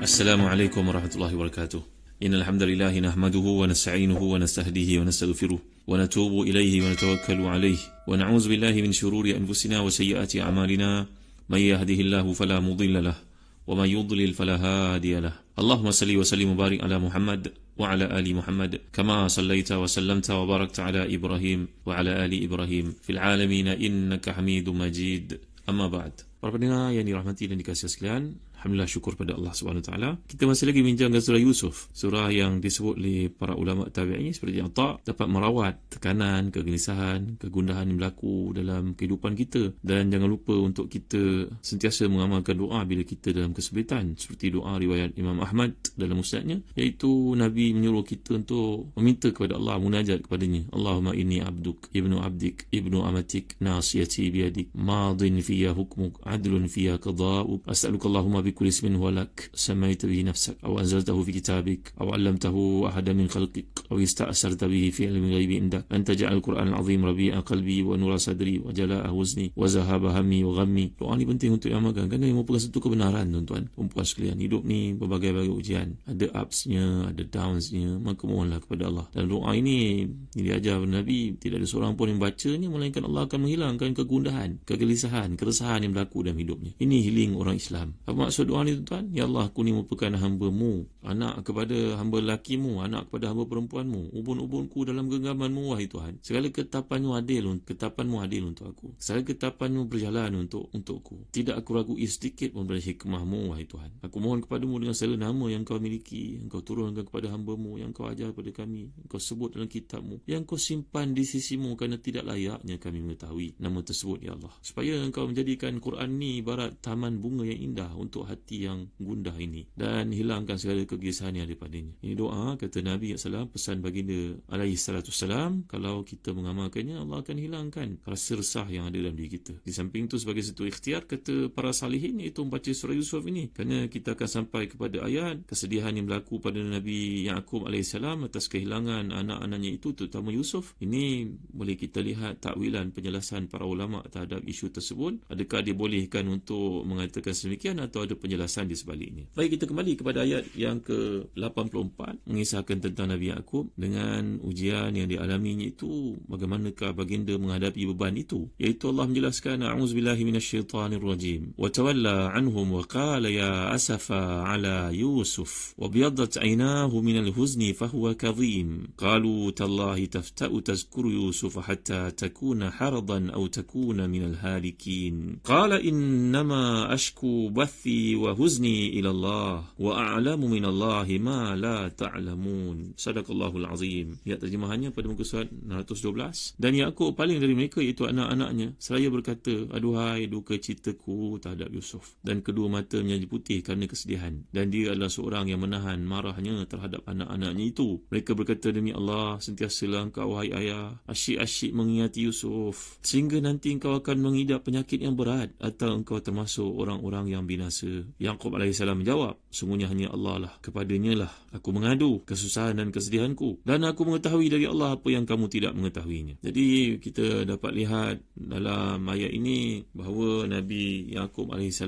السلام عليكم ورحمة الله وبركاته. إن الحمد لله نحمده ونستعينه ونستهديه ونستغفره ونتوب إليه ونتوكل عليه ونعوذ بالله من شرور أنفسنا وسيئات أعمالنا من يهده الله فلا مضل له ومن يضلل فلا هادي له. اللهم صل وسلم وبارك على محمد وعلى آل محمد كما صليت وسلمت وباركت على إبراهيم وعلى آل إبراهيم في العالمين إنك حميد مجيد. أما بعد. Para pendengar yang dirahmati dan dikasihi sekalian, alhamdulillah syukur pada Allah Subhanahu Wa Taala. Kita masih lagi bincangkan surah Yusuf, surah yang disebut oleh para ulama tabi'in seperti Atha dapat merawat tekanan, kegelisahan, kegundahan yang berlaku dalam kehidupan kita, dan jangan lupa untuk kita sentiasa mengamalkan doa bila kita dalam kesulitan, seperti doa riwayat Imam Ahmad dalam musnadnya, iaitu Nabi menyuruh kita untuk meminta kepada Allah, munajat kepadanya. Allahumma inni abduk, ibnu abdik, ibnu amatik, nasiyati biyadik, madin fiyya hukmuk, adlun fiyya qada'uk, as'aluka Allahumma bikulli ismin huwa lak samaita bihi nafsak aw anzaltahu fi kitabik aw 'allamtahu ahadan min khalqik aw ista'sarta bihi fi 'ilmi ghaibi indak an taj'al al-Qur'an al-'azim rabi'a qalbi wa nura sadri wa jala'a huzni wa zahaba hammi wa ghammi. Doa ni penting untuk diamalkan kerana ia merupakan satu kebenaran, tuan-tuan dan puan sekalian. Hidup ni berbagai-bagai ujian, ada ups-nya, ada downs-nya, maka mohonlah kepada Allah. Dan doa ini diajar Nabi, tidak ada seorang pun yang bacanya melainkan Allah akan menghilangkan kegundahan, kegelisahan, keresahan yang berlaku dalam hidupnya. Ini healing orang Islam. Apa maksud doa ni, tuan-tuan? Ya Allah, aku ni merupakan hamba-Mu, anak kepada hamba lelaki-Mu, anak kepada hamba perempuan-Mu, ubun-ubunku dalam genggaman-Mu, wahai Tuhan. Segala ketetapan-Mu adil untuk aku. Segala ketetapan-Mu berjalan untukku. Tidak aku ragui sedikit pun dari hikmah-Mu, wahai Tuhan. Aku mohon kepada-Mu dengan segala nama yang Kau miliki, yang Kau turunkan kepada hamba-Mu, yang Kau ajar kepada kami, yang Kau sebut dalam kitab-Mu, yang Kau simpan di sisi-Mu, kerana tidak layaknya kami mengetahui nama tersebut, ya Allah. Supaya Engkau menjadikan Quran ni ibarat taman bunga yang indah untuk hati yang gundah ini, dan hilangkan segala kegelisahan yang ada padanya. Ini doa, kata Nabi SAW, pesan baginda alaihi salatu wassalam, kalau kita mengamalkannya, Allah akan hilangkan rasa resah yang ada dalam diri kita. Di samping itu, sebagai satu ikhtiar, kata para salihin, iaitu membaca surah Yusuf ini, kerana kita akan sampai kepada ayat kesedihan yang berlaku pada Nabi Ya'qub AS atas kehilangan anak-anaknya itu, terutama Yusuf. Ini boleh kita lihat takwilan, penjelasan para ulama terhadap isu tersebut. Adakah dibolehkan untuk mengatakan sedemikian atau ada penjelasan di sebaliknya? Baik, kita kembali kepada ayat yang ke-84, mengisahkan tentang Nabi Ya'qub dengan ujian yang dialaminya itu. Bagaimanakah baginda menghadapi beban itu? Iaitu Allah menjelaskan, a'udzubillahi minasyaitanir rajim, wa tawalla anhum wa qala ya asafa ala Yusuf wa biyaddat 'aynahu minal huzni fahuwa kadhim qalu tallahi tafta'u tazkuru Yusuf hatta takuna haradan aw takuna minal halikin qala innama ashku bathi wa huzni ila Allah wa a'lamu minallahi ma la ta'lamun. Sadaqallahul azim. Ayat terjemahannya pada muka surat 612. Dan Ya'qub paling dari mereka, iaitu anak-anaknya, seraya berkata, aduhai duka citaku terhadap Yusuf, dan kedua mata menjadi putih kerana kesedihan, dan dia adalah seorang yang menahan marahnya terhadap anak-anaknya itu. Mereka berkata, demi Allah, sentiasalah engkau, wahai ayah, asyik-asyik mengingati Yusuf sehingga nanti engkau akan mengidap penyakit yang berat, atau engkau termasuk orang-orang yang binasa. Ya'qub AS menjawab, sungguhnya hanya Allah lah, kepadanya lah aku mengadu kesusahan dan kesedihanku, dan aku mengetahui dari Allah apa yang kamu tidak mengetahuinya. Jadi kita dapat lihat dalam ayat ini bahawa Nabi Ya'qub AS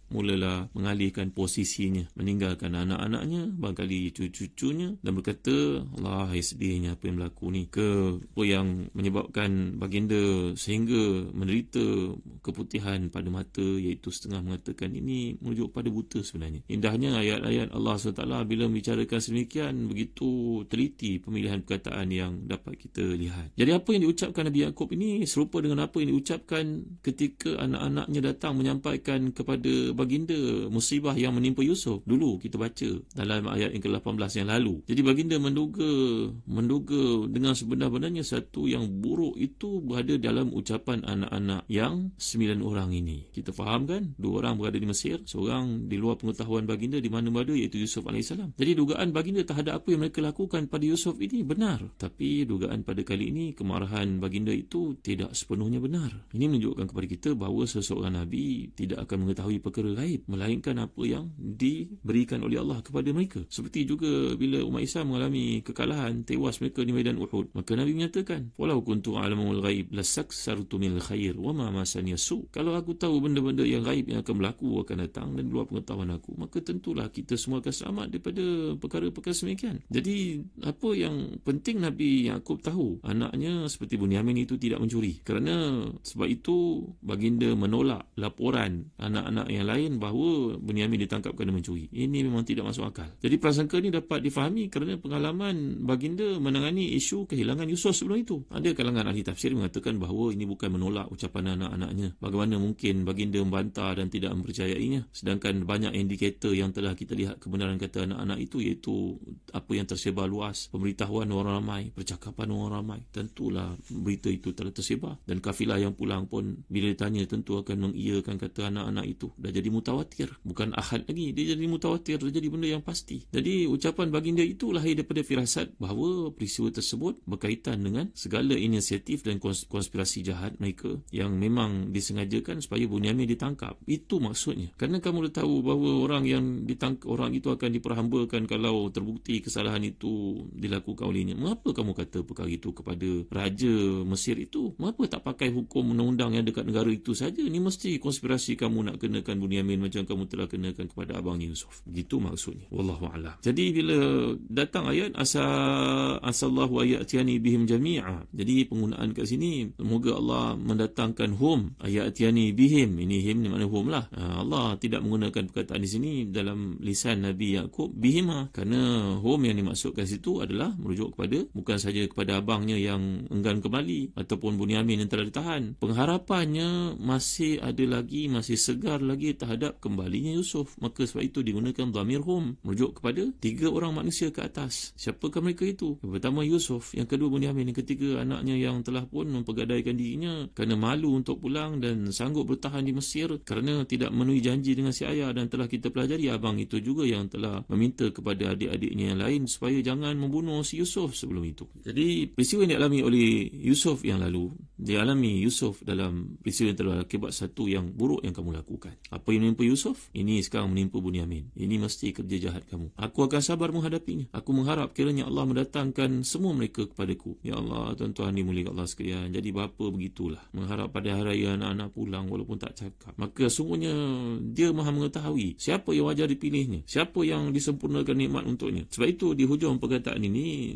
mulalah mengalihkan posisinya, meninggalkan anak-anaknya, barangkali cucu-cucunya, dan berkata, Allah, sedihnya apa yang berlaku ni, apa yang menyebabkan baginda sehingga menderita keputihan pada mata, iaitu setengah mengatakan ini merujuk pada buta sebenarnya. Indahnya ayat-ayat Allah SWT bila membicarakan sedemikian, begitu teliti pemilihan perkataan yang dapat kita lihat. Jadi apa yang diucapkan Nabi Ya'qub ini serupa dengan apa yang diucapkan ketika anak-anaknya datang menyampaikan kepada baginda musibah yang menimpa Yusuf. Dulu kita baca dalam ayat yang ke-18 yang lalu. Jadi baginda menduga dengan sebenar-benarnya satu yang buruk itu berada dalam ucapan anak-anak yang 9 orang ini. Kita faham kan? 2 orang berada di Mesir, seorang di luar pengetahuan baginda di mana berada, iaitu Yusuf AS. Jadi dugaan baginda terhadap apa yang mereka lakukan pada Yusuf ini benar. Tapi dugaan pada kali ini, kemarahan baginda itu tidak sepenuhnya benar. Ini menunjukkan kepada kita bahawa seseorang Nabi tidak akan mengetahui perkara gaib, melainkan apa yang diberikan oleh Allah kepada mereka. Seperti juga bila umat Islam mengalami kekalahan, tewas mereka di medan Uhud, maka Nabi menyatakan, walau kuntu a'lamul ghaib lasaksartu minal khair wa ma masani su. Kalau aku tahu benda-benda yang gaib yang akan berlaku akan datang, datang dan luar pengetahuan aku, maka tentulah kita semua akan selamat daripada perkara-perkara semikian. Jadi apa yang penting Nabi Yaqub tahu, anaknya seperti Bunyamin itu tidak mencuri. Kerana sebab itu baginda menolak laporan anak-anak yang lain bahawa Bunyamin ditangkap kerana mencuri. Ini memang tidak masuk akal. Jadi prasangka ini dapat difahami kerana pengalaman baginda menangani isu kehilangan Yusuf sebelum itu. Ada kalangan ahli tafsir mengatakan bahawa ini bukan menolak ucapan anak-anaknya. Bagaimana mungkin baginda membantah dan tidak mempercayainya, sedangkan banyak indikator yang telah kita lihat kebenaran kata anak-anak itu, iaitu apa yang tersebar luas, pemberitahuan orang ramai, percakapan orang ramai. Tentulah berita itu telah tersebar, dan kafilah yang pulang pun bila ditanya tentu akan mengiyakan kata anak-anak itu. Dah jadi mutawatir, bukan ahad lagi, dia jadi mutawatir, dia jadi benda yang pasti. Jadi ucapan baginda itu lahir daripada firasat bahawa peristiwa tersebut berkaitan dengan segala inisiatif dan konspirasi jahat mereka yang memang disengajakan supaya Bunyamin ditangkap. Itu maksudnya. Kerana kamu dah tahu bahawa orang yang ditangkap, orang itu akan diperhambakan kalau terbukti kesalahan itu dilakukan olehnya. Mengapa kamu kata perkara itu kepada Raja Mesir itu? Mengapa tak pakai hukum undang-undang yang dekat negara itu saja? Ini mesti konspirasi kamu nak kenakan Bunyamin macam kamu telah kenakan kepada abangnya Yusuf. Begitu maksudnya. Wallahu a'lam. Jadi bila datang ayat asallahu ayatiani bihim jami'a. Jadi penggunaan kat sini, semoga Allah mendatangkan hum, ayatiani bihim. Ini him ni makna hum lah. Allah tidak menggunakan perkataan di sini dalam lisan Nabi Yaqub bihima, kerana hum yang dimaksudkan situ adalah merujuk kepada bukan saja kepada abangnya yang enggan kembali ataupun Bunyamin yang telah ditahan. Pengharapannya masih ada lagi, masih segar lagi terhadap kembalinya Yusuf. Maka sebab itu digunakan dhamir hum, merujuk kepada 3 orang manusia ke atas. Siapakah mereka itu? Yang pertama Yusuf, yang kedua Bunyamin, yang ketiga anaknya yang telah pun mempergadaikan dirinya kerana malu untuk pulang dan sanggup bertahan di Mesir kerana tidak memenuhi janji dengan si ayah. Dan telah kita pelajari abang itu juga yang telah meminta kepada adik-adiknya yang lain supaya jangan membunuh si Yusuf sebelum itu. Jadi peristiwa yang dialami oleh Yusuf yang lalu, dialami Yusuf dalam peristiwa yang telah akibat satu yang buruk yang kamu lakukan. Apa yang menimpa Yusuf, ini sekarang menimpa Bunyamin. Ini mesti kerja jahat kamu. Aku akan sabar menghadapinya. Aku mengharap kiranya Allah mendatangkan semua mereka kepadaku. Ya Allah, tuan-tuan dimuliakan Allah sekalian. Jadi bapa begitulah, mengharap pada hari raya anak-anak pulang walaupun tak cakap. Maka sungguhnya dia maha mengetahui siapa yang wajar dipilihnya, siapa yang disempurnakan nikmat untuknya. Sebab itu di hujung perkataan ini,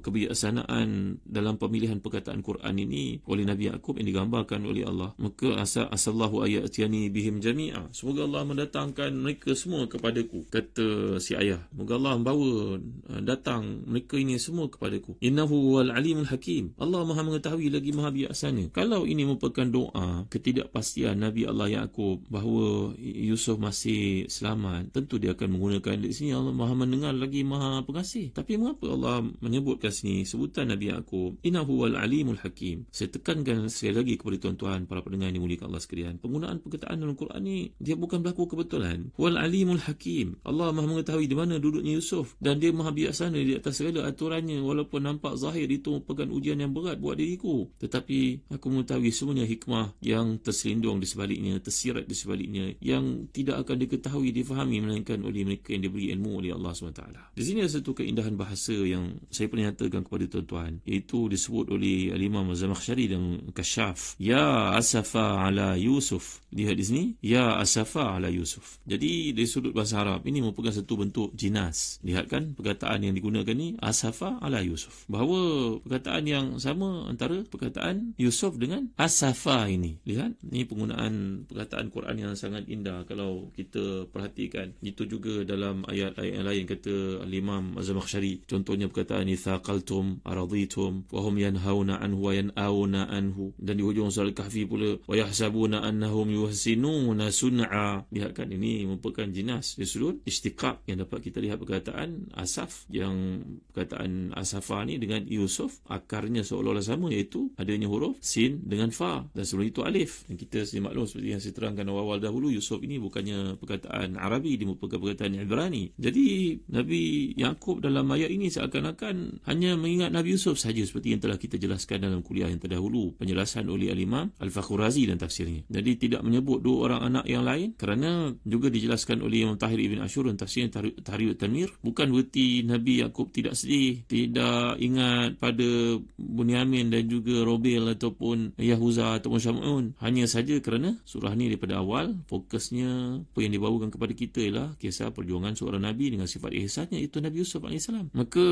kebijaksanaan dalam pemilihan perkataan Quran ini oleh Nabi Yaqub yang digambarkan oleh Allah. Maka asallahu ayatiani bihim jami'a. Semoga Allah mendatangkan mereka semua kepadaku, kata si ayah. Semoga Allah membawa datang mereka ini semua kepadaku. Innahu wal alimul hakim. Allah maha mengetahui lagi maha bijaksana. Kalau ini merupakan doa ketidakpastian Nabi Allah Yaqub bahawa Yusuf masih selamat, tentu dia akan menggunakan di sini Allah maha mendengar lagi maha pengasih. Tapi mengapa Allah menyebutkan sini sebutan Nabi Yaqub innahu wal alimul hakim? Saya tekankan sekali lagi kepada tuan-tuan para pendengar yang dimuliakan Allah sekalian, penggunaan perkataan dalam Quran ni dia bukan berlaku kebetulan. Wal alimul hakim, Allah maha mengetahui di mana duduknya Yusuf dan dia maha bijaksana di atas segala aturannya. Walaupun nampak zahir itu merupakan ujian yang berat buat diriku, tetapi aku mengetahui semuanya hikmah yang terselindung di sebaliknya, tersirat di sebaliknya, yang tidak akan diketahui, difahami melainkan oleh mereka yang diberi ilmu oleh Allah SWT. Di sini ada satu keindahan bahasa yang saya pernah nyatakan kepada tuan-tuan, iaitu disebut oleh Al-Imam Az-Zamakhsyari dan Kasyaf, ya asafa ala Yusuf. Lihat di sini, ya asafa ala Yusuf. Jadi dari sudut bahasa Arab ini merupakan satu bentuk jinas. Lihat kan perkataan yang digunakan ni, asafa ala Yusuf, bahawa perkataan yang sama antara perkataan Yusuf dengan asafa ini. Lihat, ni penggunaan perkataan Quran yang sangat indah kalau kita perhatikan. Itu juga dalam ayat-ayat yang lain kata Al-Imam Az-Zamakhsyari. Contohnya perkataan ithaqaltum araditum wa hum yanhauna anhu wa yanauna anhu. Dan di hujung surah Al-Kahfi pula, wa yahsabuna annahum yuhsinuna sun'a. Lihat kan, ini merupakan jinas di sudut istiqaq yang dapat kita lihat perkataan asaf, yang perkataan asafa ni dengan Yusuf akarnya seolah-olah sama, iaitu adanya huruf sin dengan fa dan sebelum itu alif. Dan kita maklum seperti yang saya terangkan awal-awal dahulu, Yusuf ini bukannya perkataan Arabi, dia merupakan perkataan Ibrani. Jadi Nabi Yaqub dalam ayat ini seakan-akan hanya mengingat Nabi Yusuf saja, seperti yang telah kita jelaskan dalam kuliah kuliah yang terdahulu, penjelasan oleh Al-Imam Al-Fakhr Razi dan tafsirnya. Jadi tidak menyebut dua orang anak yang lain kerana juga dijelaskan oleh Imam Tahir Ibn Ashur dan tafsirnya Tahrir Tanwir, bukan berarti Nabi Yaqub tidak sedih, tidak ingat pada Bunyamin dan juga Robel ataupun Yahuza ataupun Syamun. Hanya saja kerana surah ni daripada awal fokusnya apa yang dibawakan kepada kita ialah kisah perjuangan seorang Nabi dengan sifat ihsannya, itu Nabi Yusuf AS. Maka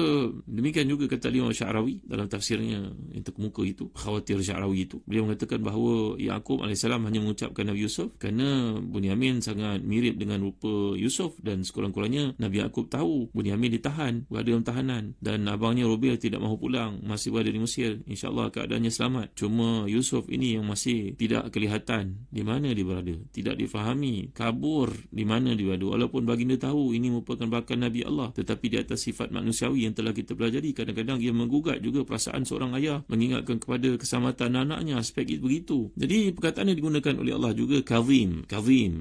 demikian juga kata Imam Sya'rawi dalam tafsirnya yang terkemuka itu, Khawatir Sya'rawi itu, beliau mengatakan bahawa Yaqub AS hanya mengucapkan Nabi Yusuf kerana Bunyamin sangat mirip dengan rupa Yusuf, dan sekurang-kurangnya Nabi Yaqub tahu Bunyamin ditahan, berada dalam tahanan, dan abangnya Robel tidak mahu pulang, masih berada di Mesir, insyaAllah keadaannya selamat. Cuma Yusuf ini yang masih tidak kelihatan di mana dia berada, tidak difahami, kabur di mana dia berada. Walaupun baginda tahu ini merupakan bakal Nabi Allah, tetapi di atas sifat manusiawi yang telah kita pelajari, kadang-kadang ia menggugat juga perasaan seorang ayah, mengingatkan kepada keselamatan anaknya, aspek itu begitu. Jadi perkataan yang digunakan oleh Allah juga kazim,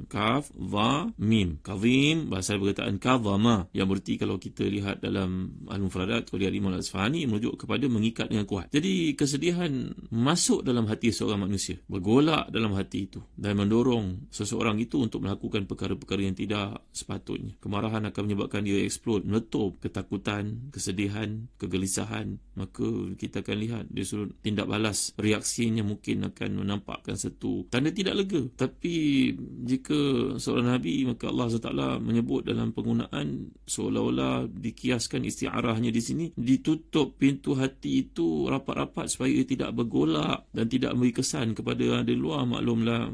kaf, va, mim. Kazim bahasa perkataan kazama, yang berarti kalau kita lihat dalam Al-Mufradat oleh Al-Imam Al-Asfahani merujuk kepada mengikat dengan kuat. Jadi kesedihan masuk dalam hati seorang manusia, bergolak dalam hati itu dan mendorong seseorang itu untuk melakukan perkara-perkara yang tidak sepatutnya. Kemarahan akan menyebabkan dia explode, meletup. Ketakutan, kesedihan, kegelisahan, maka kita akan lihat dia suruh tindak balas, reaksinya mungkin akan menampakkan satu tanda tidak lega. Tapi jika seorang Nabi, maka Allah SWT menyebut dalam penggunaan seolah-olah dikiaskan isti'arahnya di sini, ditutup pintu hati itu rapat-rapat supaya ia tidak bergolak dan tidak memberi kesan kepada di luar. Maklumlah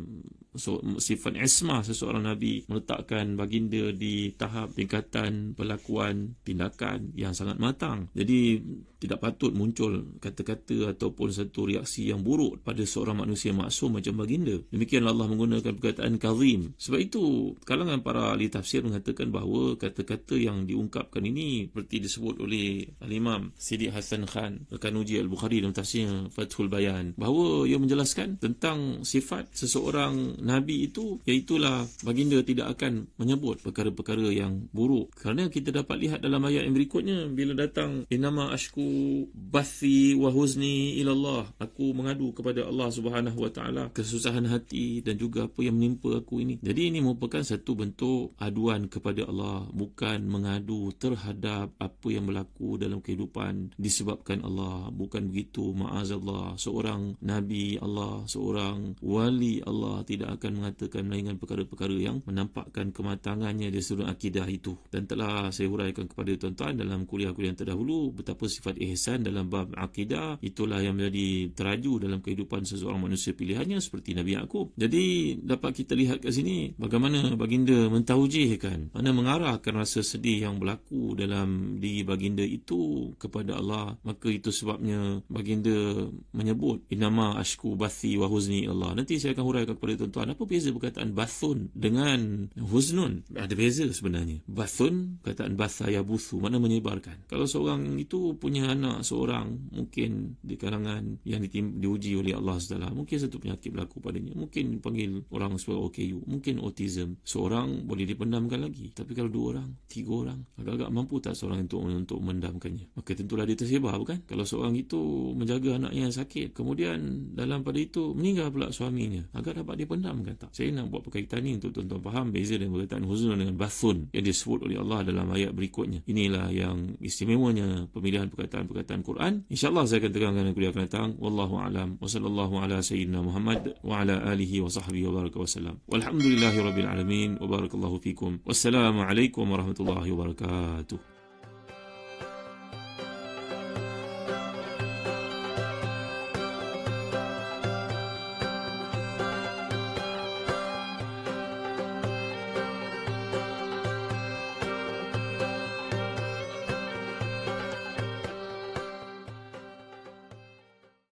sifat ismah seseorang Nabi meletakkan baginda di tahap tingkatan perlakuan tindakan yang sangat matang. Jadi tidak patut muncul kata-kata ataupun satu reaksi yang buruk pada seorang manusia maksum macam baginda. Demikianlah Allah menggunakan perkataan kazim. Sebab itu kalangan para ahli tafsir mengatakan bahawa kata-kata yang diungkapkan ini seperti disebut oleh Al-Imam Sidi Hasan Khan Al-Kanuji Al-Bukhari dalam tafsirnya Fathul Bayan, bahawa ia menjelaskan tentang sifat seseorang Nabi itu, iaitulah baginda tidak akan menyebut perkara-perkara yang buruk. Kerana kita dapat lihat dalam ayat yang berikutnya, bila datang innama ashku bathi wa huzni ilallah, aku mengadu kepada Allah Subhanahu wa taala kesusahan hati dan juga apa yang menimpa aku ini. Jadi ini merupakan satu bentuk aduan kepada Allah, bukan mengadu terhadap apa yang berlaku dalam kehidupan disebabkan Allah. Bukan begitu, ma'azallah. Seorang Nabi Allah, seorang wali Allah tidak akan mengatakan melainkan perkara-perkara yang menampakkan kematangannya di seluruh akidah itu. Dan telah saya huraikan kepada tuan-tuan dalam kuliah-kuliah yang terdahulu betapa sifat ihsan dalam bab akidah itulah yang menjadi teraju dalam kehidupan seseorang manusia pilihannya seperti Nabi Yaqub. Jadi dapat kita lihat kat sini bagaimana baginda mentaujiihkan, mana mengarahkan rasa sedih yang berlaku dalam diri baginda itu kepada Allah. Maka itu sebabnya baginda menyebut innama ashku bathi wa huzni Allah. Nanti saya akan huraikan kepada tuan-tuan apa beza perkataan bathun dengan huznun. Ada beza sebenarnya. Bathun, perkataan batha yabuthu, mana menyebarkan. Kalau seorang itu punya anak seorang, mungkin di kalangan yang diuji oleh Allah SWT, mungkin satu penyakit berlaku padanya, mungkin dipanggil orang sebagai OKU, mungkin autism. Seorang boleh dipendamkan lagi, tapi kalau 2 orang, 3 orang, agak-agak mampu tak seorang untuk mendamkannya? Maka tentulah dia tersebar, bukan? Kalau seorang itu menjaga anaknya yang sakit, kemudian dalam pada itu meninggal pula suaminya, agak dapat dipendamkan tak? Saya nak buat perkaitan ini untuk tuan-tuan faham beza dengan perkataan huzun dengan bathun yang disebut oleh Allah dalam ayat berikutnya. Inilah yang istimewanya pemilihan perkataan-perkataan Quran. InsyaAllah saya akan terangkan dalam kuliah akan datang. Wallahu a'lam. Wa sallallahu ala sayyidina Muhammad wa ala alihi wa sahbihi wa baraka wa sallam. Walhamdulillahi rabbil alamin wa barakallahu fikum. Wassalamualaikum warahmatullahi wabarakatuh.